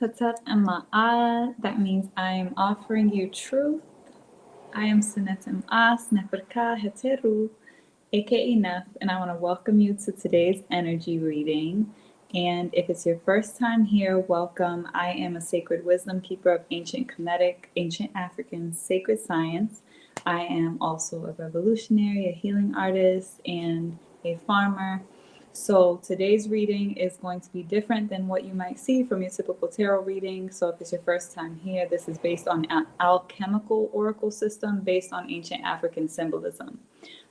Patat and Ma'at. That means I am offering you truth. I am Sunetim As Neferka Heteru, aka Nef, and I want to welcome you to today's energy reading. And if it's your first time here, welcome. I am a sacred wisdom keeper of ancient Kemetic, ancient African sacred science. I am also a revolutionary, a healing artist, and a farmer. So today's reading is going to be different than what you might see from your typical tarot reading. So if it's your first time here, this is based on an alchemical oracle system based on ancient African symbolism.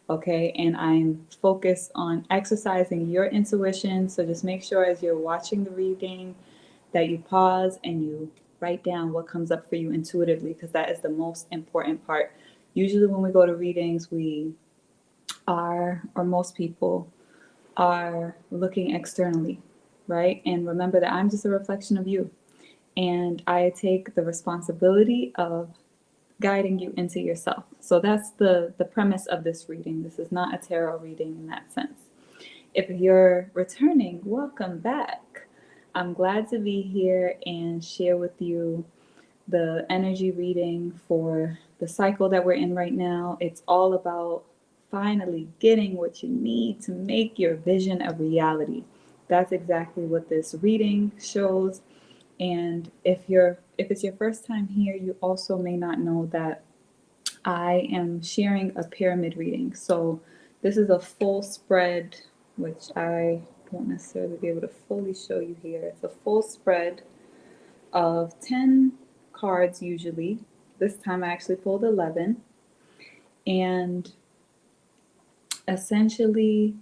Okay, and I'm focused on exercising your intuition. So just make sure as you're watching the reading that you pause and you write down what comes up for you intuitively, because that is the most important part. Usually when we go to readings, we are, or most people are looking externally, right? And remember that I'm just a reflection of you. And I take the responsibility of guiding you into yourself. So that's the premise of this reading. This is not a tarot reading in that sense. If you're returning, welcome back. I'm glad to be here and share with you the energy reading for the cycle that we're in right now. It's all about finally getting what you need to make your vision a reality. That's exactly what this reading shows. And if it's your first time here, you also may not know that I am sharing a pyramid reading. So this is a full spread, which I won't necessarily be able to fully show you here. It's a full spread of 10 cards usually. This time I actually pulled 11. And essentially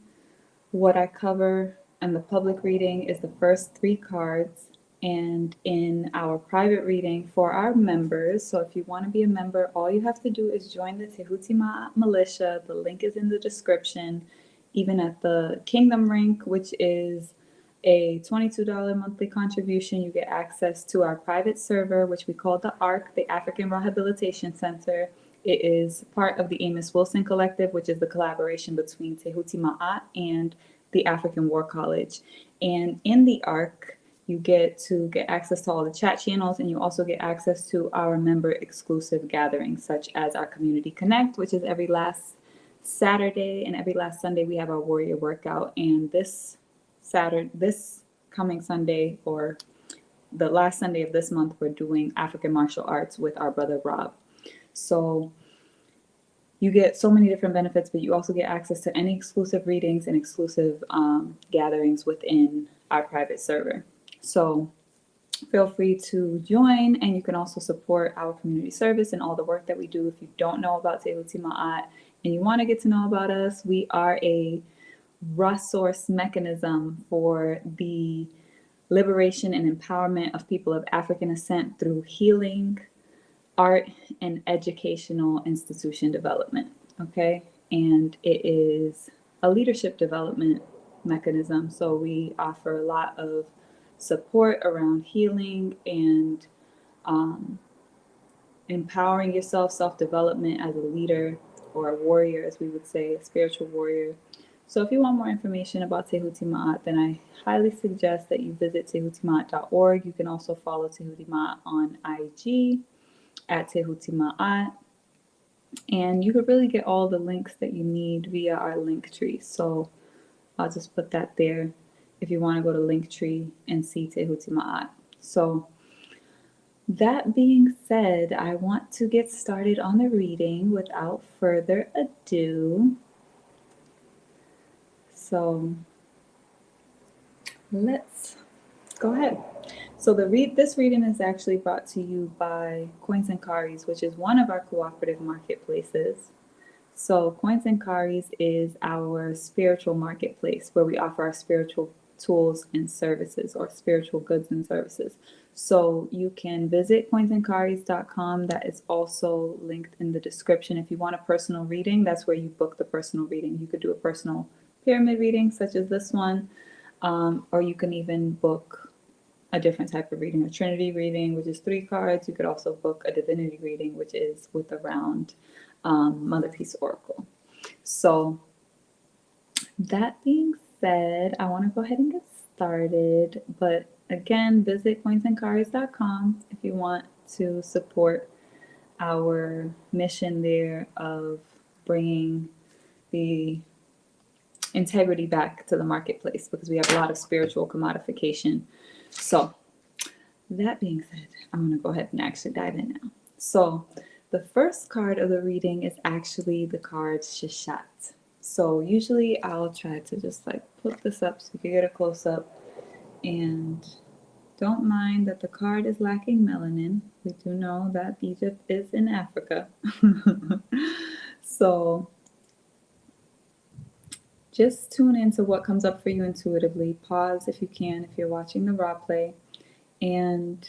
what I cover in the public reading is the first 3 cards. And in our private reading for our members, so if you want to be a member, all you have to do is join the Tehuti Militia. The link is in the description. Even at the Kingdom rank, which is a $22 monthly contribution, you get access to our private server, which we call the ARC, the African Rehabilitation Center. It is part of the Amos Wilson Collective, which is the collaboration between Tehuti Ma'at and the African War College. And in the ARC, you get to get access to all the chat channels, and you also get access to our member exclusive gatherings, such as our Community Connect, which is every last Saturday, and every last Sunday we have our warrior workout. And this coming Sunday, or the last Sunday of this month, we're doing African martial arts with our brother Rob. So you get so many different benefits, but you also get access to any exclusive readings and exclusive gatherings within our private server. So feel free to join, and you can also support our community service and all the work that we do. If you don't know about Tehuti Ma'at and you want to get to know about us, we are a resource mechanism for the liberation and empowerment of people of African descent through healing, art, and educational institution development. Okay, and it is a leadership development mechanism. So we offer a lot of support around healing and empowering yourself, self-development as a leader or a warrior, as we would say, a spiritual warrior. So if you want more information about Tehuti Ma'at, then I highly suggest that you visit tehutimaat.org. You can also follow Tehuti Ma'at on IG at Tehuti Ma'at. And you could really get all the links that you need via our link tree. So I'll just put that there if you want to go to Linktree and see Tehuti Ma'at. So that being said, I want to get started on the reading without further ado. So let's go ahead. So this reading is actually brought to you by Coins and Karis, which is one of our cooperative marketplaces. So Coins and Karis is our spiritual marketplace where we offer our spiritual tools and services, or spiritual goods and services. So you can visit coinsandkaris.com. That is also linked in the description. If you want a personal reading, that's where you book the personal reading. You could do a personal pyramid reading such as this one, or you can even book a different type of reading, a Trinity reading, which is 3 cards. You could also book a divinity reading, which is with a round Mother Peace Oracle. So that being said, I want to go ahead and get started. But again, visit coinsandcards.com if you want to support our mission there of bringing the integrity back to the marketplace, because we have a lot of spiritual commodification. So that being said, I'm going to go ahead and actually dive in now. So the first card of the reading is actually the card Shishat. So usually I'll try to just like put this up so you can get a close up, and don't mind that the card is lacking melanin. We do know that Egypt is in Africa. So just tune into what comes up for you intuitively. Pause if you can, if you're watching the raw play. And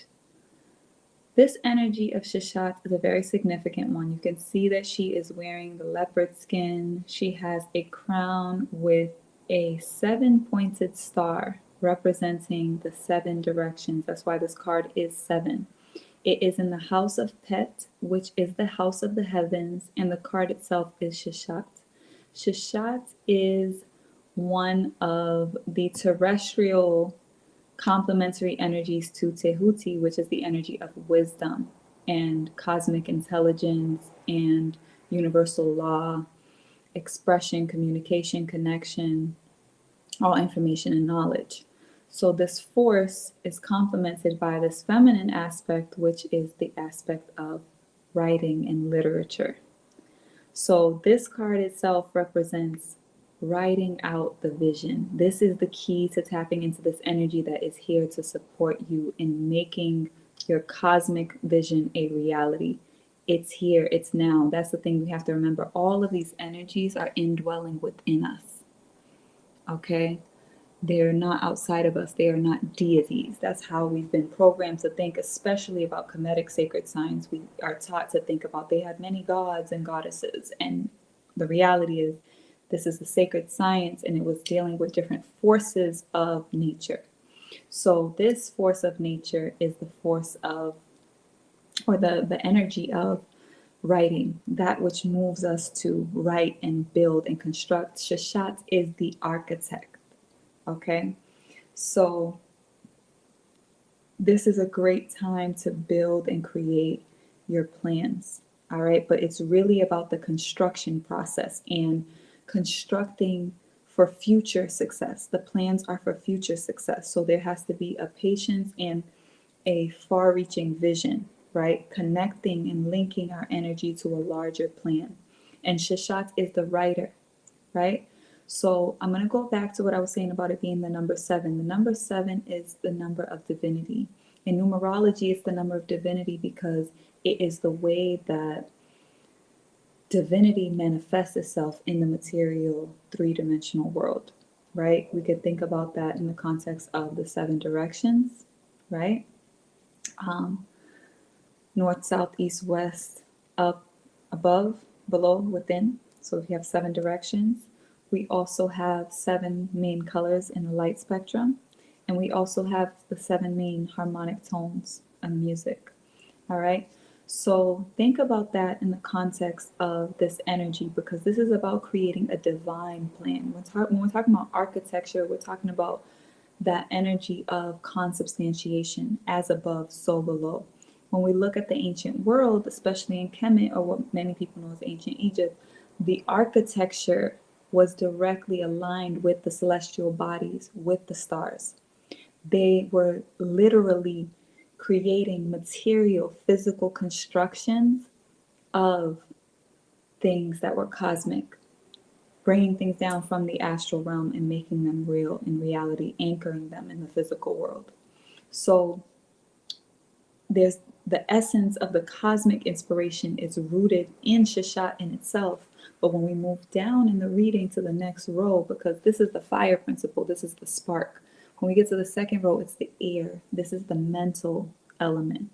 this energy of Shishat is a very significant one. You can see that she is wearing the leopard skin. She has a crown with a 7-pointed star representing the 7 directions. That's why this card is 7. It is in the house of Pet, which is the house of the heavens, and the card itself is Shishat. Shishat is one of the terrestrial complementary energies to Tehuti, which is the energy of wisdom and cosmic intelligence and universal law, expression, communication, connection, all information and knowledge. So this force is complemented by this feminine aspect, which is the aspect of writing and literature. So this card itself represents writing out the vision. This is the key to tapping into this energy that is here to support you in making your cosmic vision a reality. It's here, it's now. That's the thing we have to remember. All of these energies are indwelling within us. Okay? They're not outside of us. They are not deities. That's how we've been programmed to think, especially about Kemetic sacred signs. We are taught to think about they have many gods and goddesses. And the reality is, this is a sacred science, and it was dealing with different forces of nature. So this force of nature is the force of, or the energy of writing, that which moves us to write and build and construct. Shishat is the architect. Okay, so this is a great time to build and create your plans. All right, but it's really about the construction process and constructing for future success. The plans are for future success. So there has to be a patience and a far-reaching vision, right? Connecting and linking our energy to a larger plan. And Shishat is the writer, right? So I'm going to go back to what I was saying about it being the number 7. The number 7 is the number of divinity. In numerology, it's the number of divinity because it is the way that divinity manifests itself in the material 3-dimensional world, right? We could think about that in the context of the 7 directions, right? North, south, east, west, up, above, below, within. So if you have 7 directions, we also have 7 main colors in the light spectrum, and we also have the 7 main harmonic tones of music. All right. So think about that in the context of this energy, because this is about creating a divine plan. When we're talking about architecture, we're talking about that energy of consubstantiation, as above, so below. When we look at the ancient world, especially in Kemet, or what many people know as ancient Egypt, the architecture was directly aligned with the celestial bodies, with the stars. They were literally creating material, physical constructions of things that were cosmic, bringing things down from the astral realm and making them real in reality, anchoring them in the physical world. So there's the essence of the cosmic inspiration is rooted in Shishat in itself. But when we move down in the reading to the next row, because this is the fire principle, this is the spark. When we get to the second row, it's the air. This is the mental element,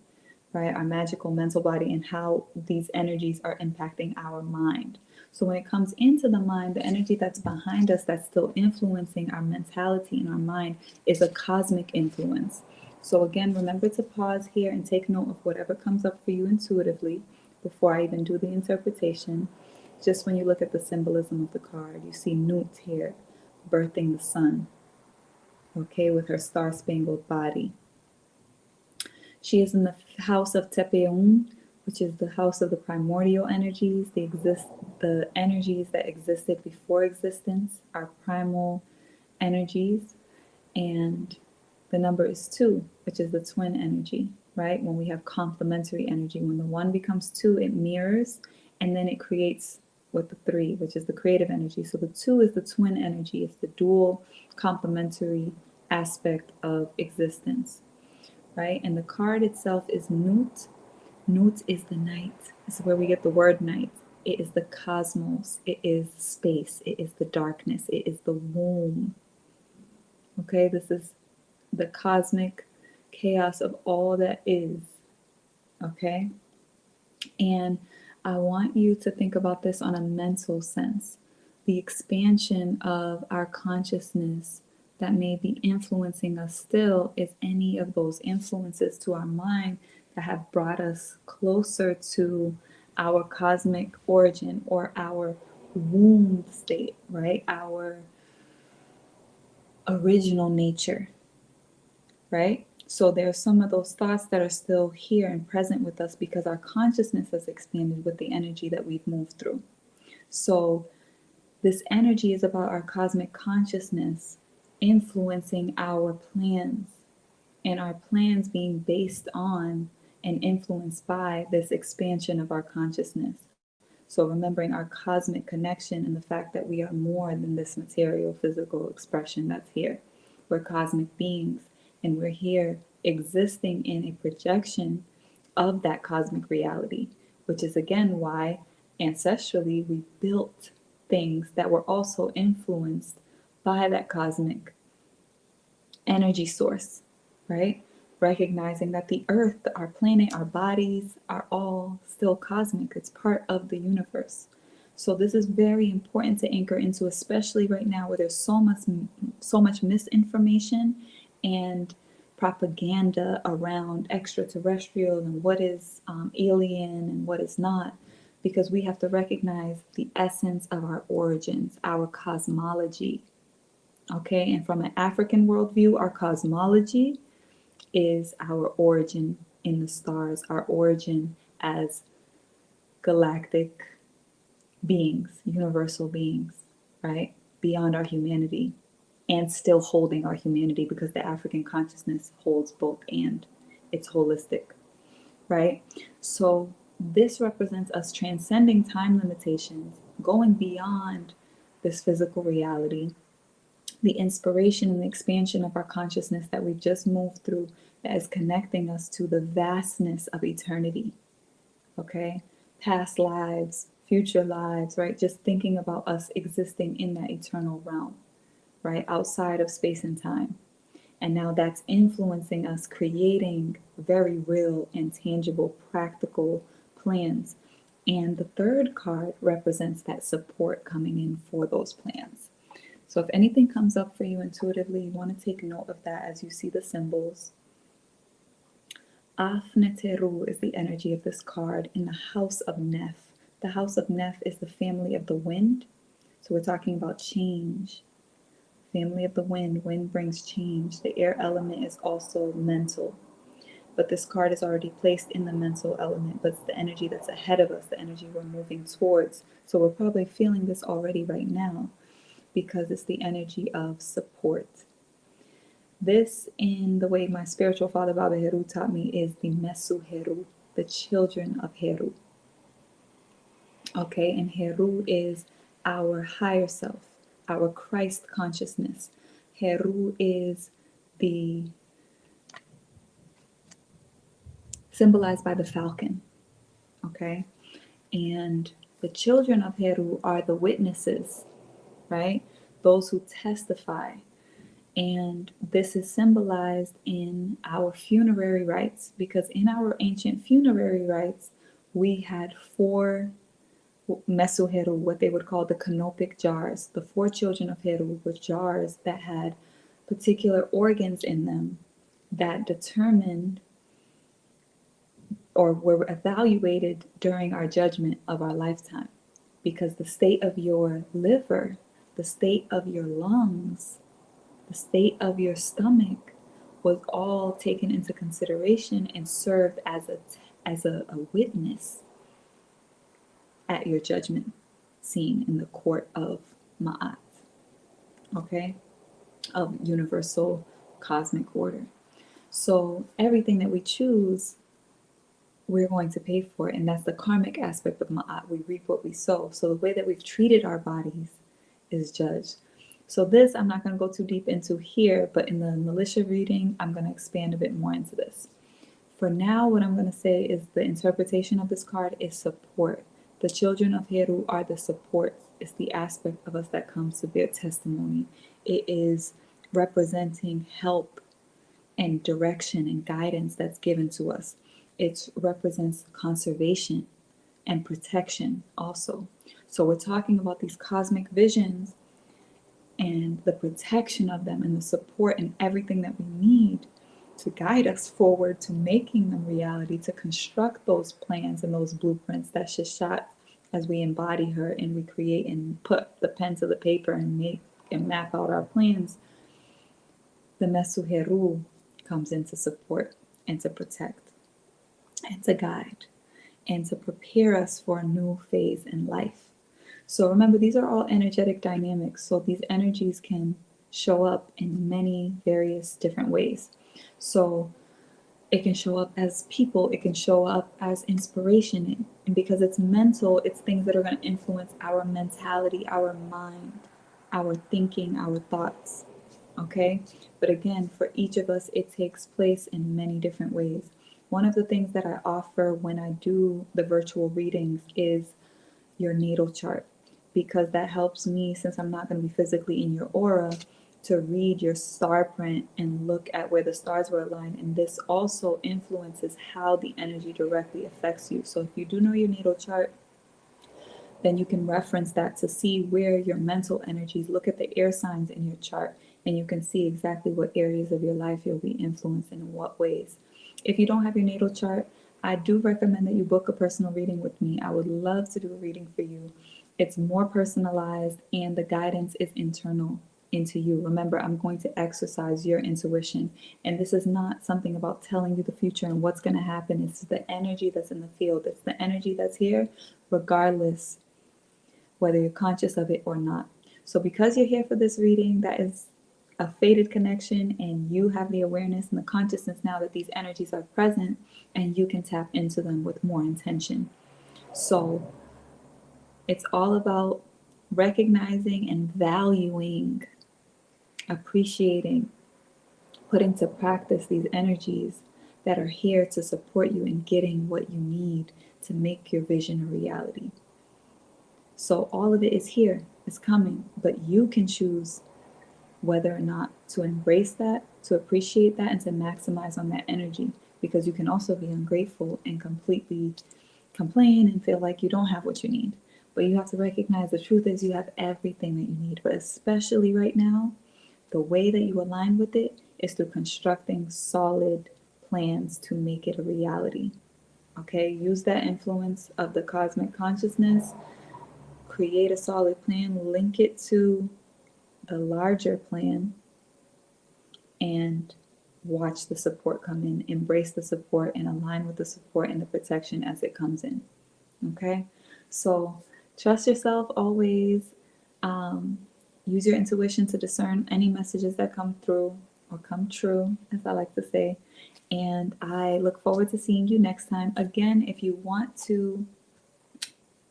right? Our magical mental body and how these energies are impacting our mind. So when it comes into the mind, the energy that's behind us that's still influencing our mentality and our mind is a cosmic influence. So again, remember to pause here and take note of whatever comes up for you intuitively before I even do the interpretation. Just when you look at the symbolism of the card, you see Nut here, birthing the sun. okay, with her star-spangled body. She is in the house of Tepeum, which is the house of the primordial energies, the energies that existed before existence, our primal energies. And the number is 2, which is the twin energy, right? When we have complementary energy, when the 1 becomes 2, it mirrors, and then it creates with the 3, which is the creative energy. So the 2 is the twin energy. It's the dual complementary aspect of existence, right? And the card itself is Nut. Nut is the night. This is where we get the word night. It is the cosmos. It is space. It is the darkness. It is the womb. Okay, this is the cosmic chaos of all that is. Okay? And I want you to think about this on a mental sense. The expansion of our consciousness that may be influencing us still is any of those influences to our mind that have brought us closer to our cosmic origin or our womb state, right? Our original nature, right? So there's some of those thoughts that are still here and present with us because our consciousness has expanded with the energy that we've moved through. So this energy is about our cosmic consciousness influencing our plans, and our plans being based on and influenced by this expansion of our consciousness. So remembering our cosmic connection and the fact that we are more than this material physical expression that's here. We're cosmic beings, and we're here existing in a projection of that cosmic reality, which is again why ancestrally we built things that were also influenced by that cosmic energy source, right? Recognizing that the earth, our planet, our bodies are all still cosmic. It's part of the universe. So this is very important to anchor into, especially right now where there's so much misinformation and propaganda around extraterrestrial and what is alien and what is not, because we have to recognize the essence of our origins, our cosmology. Okay, and from an African worldview, our cosmology is our origin in the stars, our origin as galactic beings, universal beings, right? Beyond our humanity and still holding our humanity, because the African consciousness holds both and it's holistic, right? So this represents us transcending time limitations, going beyond this physical reality, the inspiration and the expansion of our consciousness that we've just moved through, that is connecting us to the vastness of eternity, okay? Past lives, future lives, right? Just thinking about us existing in that eternal realm, right? Outside of space and time. And now that's influencing us, creating very real and tangible, practical plans. And the third card represents that support coming in for those plans. So if anything comes up for you intuitively, you want to take note of that as you see the symbols. Afneteru is the energy of this card in the house of Nef. The house of Nef is the family of the wind. So we're talking about change. Family of the wind. Wind brings change. The air element is also mental. But this card is already placed in the mental element, but it's the energy that's ahead of us, the energy we're moving towards. So we're probably feeling this already right now, because it's the energy of support. This, in the way my spiritual father Baba Heru taught me, is the Mesu Heru, the children of Heru. Okay, and Heru is our higher self, our Christ consciousness. Heru is the symbolized by the falcon. Okay, and the children of Heru are the witnesses, right? Those who testify. And this is symbolized in our funerary rites, because in our ancient funerary rites, we had 4 Mesu Heru, what they would call the canopic jars. The 4 children of Heru were jars that had particular organs in them that determined or were evaluated during our judgment of our lifetime, because the state of your liver, the state of your lungs, the state of your stomach was all taken into consideration and served as a witness at your judgment scene in the court of Ma'at, okay, of universal cosmic order. So everything that we choose, we're going to pay for it, and that's the karmic aspect of Ma'at. We reap what we sow. So the way that we've treated our bodies is judged. So this, I'm not going to go too deep into here, but in the militia reading, I'm going to expand a bit more into this. For now, what I'm going to say is the interpretation of this card is support. The children of Heru are the support. It's the aspect of us that comes to bear testimony. It is representing help and direction and guidance that's given to us. It represents conservation and protection also. So we're talking about these cosmic visions and the protection of them and the support and everything that we need to guide us forward to making them reality, to construct those plans and those blueprints that Shishat, as we embody her and we create and put the pen to the paper and make and map out our plans. The Mesuheru comes in to support and to protect and to guide and to prepare us for a new phase in life. So remember, these are all energetic dynamics. So these energies can show up in many various different ways. So it can show up as people, it can show up as inspiration. And because it's mental, it's things that are going to influence our mentality, our mind, our thinking, our thoughts. Okay? But again, for each of us, it takes place in many different ways. One of the things that I offer when I do the virtual readings is your natal chart, because that helps me, since I'm not going to be physically in your aura, to read your star print and look at where the stars were aligned. And this also influences how the energy directly affects you. So if you do know your natal chart, then you can reference that to see where your mental energies, look at the air signs in your chart, and you can see exactly what areas of your life you'll be influenced in what ways. If you don't have your natal chart, I do recommend that you book a personal reading with me. I would love to do a reading for you. It's more personalized and the guidance is internal into you. Remember, I'm going to exercise your intuition. And this is not something about telling you the future and what's going to happen. It's the energy that's in the field. It's the energy that's here, regardless whether you're conscious of it or not. So because you're here for this reading, that is a fated connection, and you have the awareness and the consciousness now that these energies are present and you can tap into them with more intention. So it's all about recognizing and valuing, appreciating, putting to practice these energies that are here to support you in getting what you need to make your vision a reality. So all of it is here, it's coming, but you can choose whether or not to embrace that, to appreciate that, and to maximize on that energy, because you can also be ungrateful and completely complain and feel like you don't have what you need. But you have to recognize the truth is you have everything that you need. But especially right now, the way that you align with it is through constructing solid plans to make it a reality. Okay, use that influence of the cosmic consciousness, create a solid plan, link it to the larger plan, and watch the support come in. Embrace the support and align with the support and the protection as it comes in. Okay, so trust yourself always. Use your intuition to discern any messages that come through or come true, as I like to say. And I look forward to seeing you next time. Again, if you want to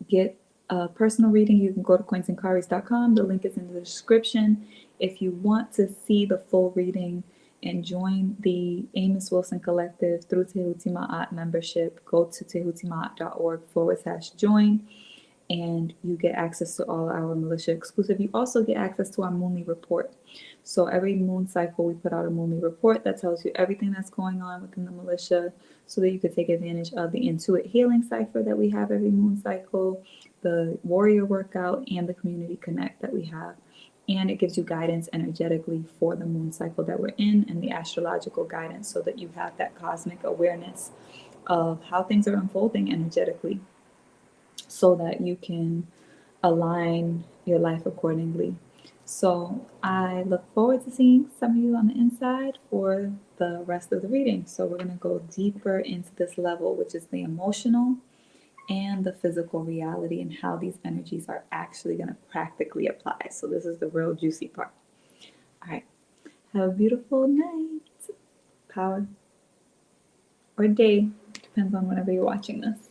get a personal reading, you can go to coinsandcaries.com. The link is in the description. If you want to see the full reading and join the Amos Wilson Collective through Tehuti Ma'at membership, go to tehutimaat.org/join, and you get access to all our militia exclusive. You also get access to our moonly report. So every moon cycle, we put out a moonly report that tells you everything that's going on within the militia, so that you could take advantage of the Intuit Healing Cipher that we have every moon cycle, the Warrior Workout, and the Community Connect that we have. And it gives you guidance energetically for the moon cycle that we're in, and the astrological guidance, so that you have that cosmic awareness of how things are unfolding energetically, so that you can align your life accordingly. So I look forward to seeing some of you on the inside for the rest of the reading. So we're going to go deeper into this level, which is the emotional and the physical reality and how these energies are actually going to practically apply. So this is the real juicy part. All right. Have a beautiful night, power, or day, depends on whenever you're watching this.